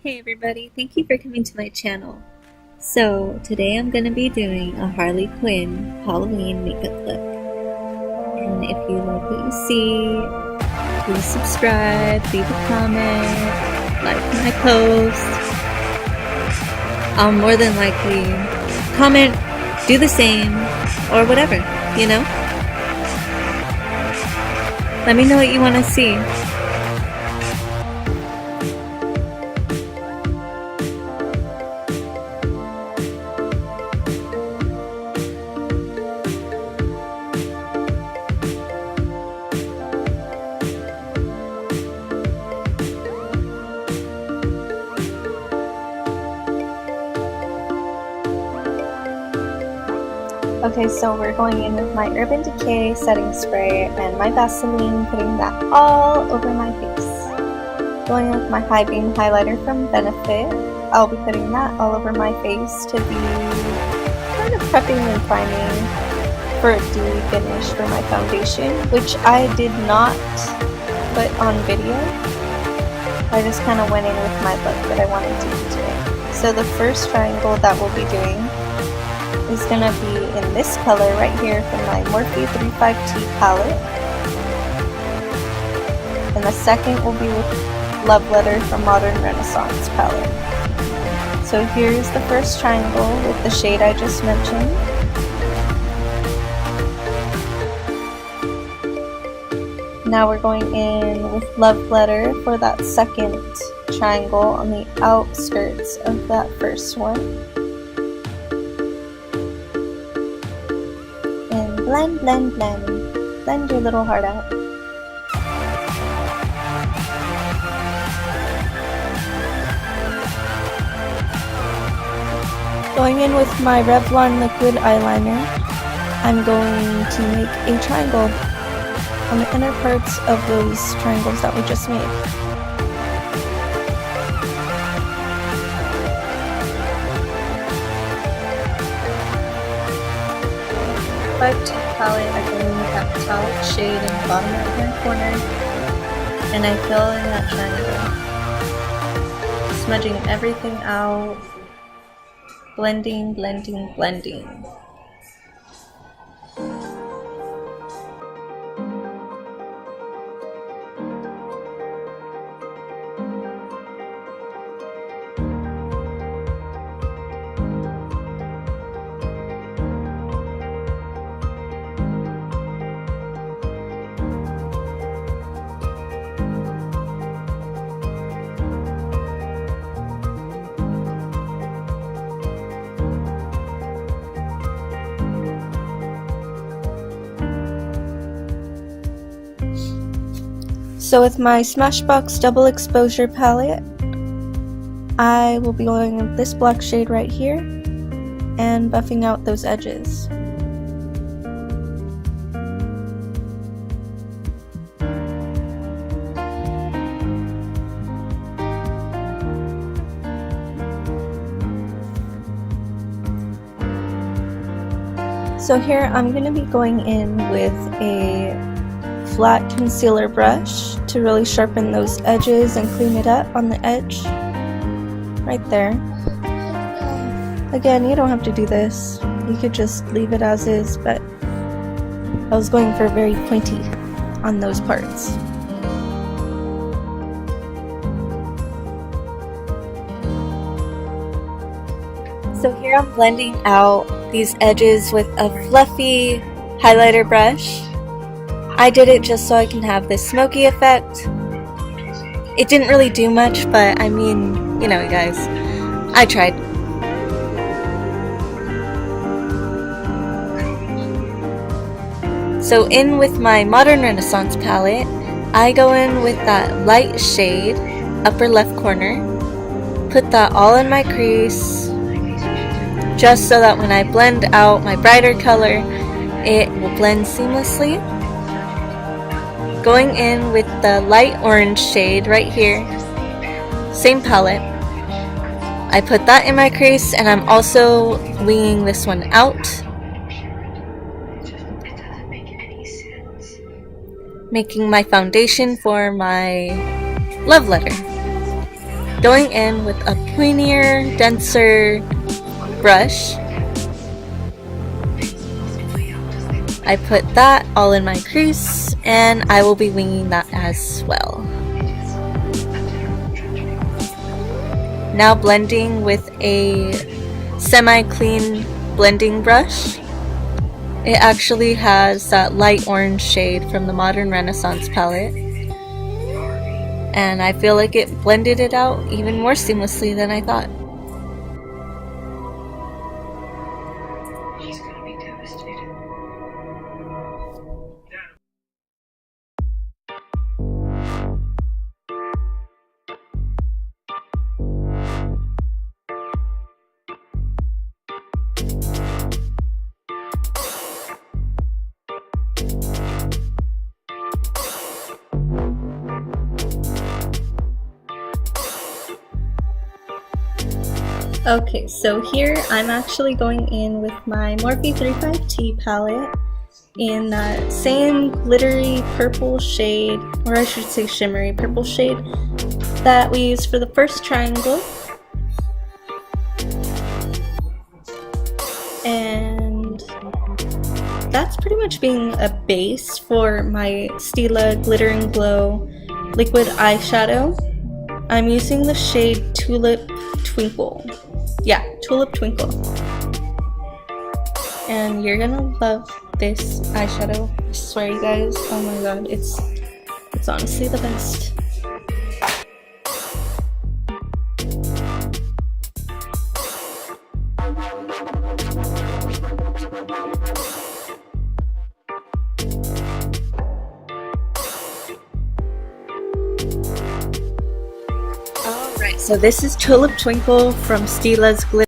Hey everybody, thank you for coming to my channel. So today I'm going to be doing a Harlee Quinn Halloween makeup look. And if you like what you see, please subscribe, leave a comment, like my post. I'll more than likely comment, do the same, or whatever, you know? Let me know what you want to see. Okay, so we're going in with my Urban Decay setting spray and my Vaseline, putting that all over my face. Going in with my High Beam highlighter from Benefit. I'll be putting that all over my face to be kind of prepping and priming for a dewy finish for my foundation, which I did not put on video. I just kind of went in with my look that I wanted to do today. So the first triangle that we'll be doing is going to be in this color right here from my Morphe 35T palette. And the second will be with Love Letter from Modern Renaissance palette. So here's the first triangle with the shade I just mentioned. Now we're going in with Love Letter for that second triangle on the outskirts of that first one. Blend, blend, blend. Blend your little heart out. Going in with my Revlon liquid eyeliner, I'm going to make a triangle on the inner parts of those triangles that we just made. Palette, I go in with that metallic shade in the bottom right hand corner, and I fill in that triangle, smudging everything out, blending, blending, blending. So with my Smashbox Double Exposure palette, I will be going with this black shade right here and buffing out those edges. So here I'm going to be going in with a flat concealer brush to really sharpen those edges and clean it up on the edge right there. Again, you don't have to do this, you could just leave it as is, but I was going for very pointy on those parts. So here I'm blending out these edges with a fluffy highlighter brush. I did it just so I can have this smoky effect. It didn't really do much, but I mean, you know guys, I tried. So in with my Modern Renaissance palette, I go in with that light shade, upper left corner, put that all in my crease, just so that when I blend out my brighter color, it will blend seamlessly. Going in with the light orange shade right here, same palette. I put that in my crease, and I'm also winging this one out, making my foundation for my Love Letter. Going in with a pointier, denser brush, I put that all in my crease, and I will be winging that as well. Now blending with a semi-clean blending brush. It actually has that light orange shade from the Modern Renaissance palette, and I feel like it blended it out even more seamlessly than I thought. He's gonna be devastated. Okay, so here I'm actually going in with my Morphe 35T palette in that same glittery purple shade, or I should say shimmery purple shade, that we used for the first triangle. And that's pretty much being a base for my Stila Glitter and Glow liquid eyeshadow. I'm using the shade Tulip Twinkle. Yeah, Tulip Twinkle. And you're gonna love this eyeshadow. I swear, you guys. Oh my god, it's honestly the best. Alright, so this is Tulip Twinkle from Stila's Glitter.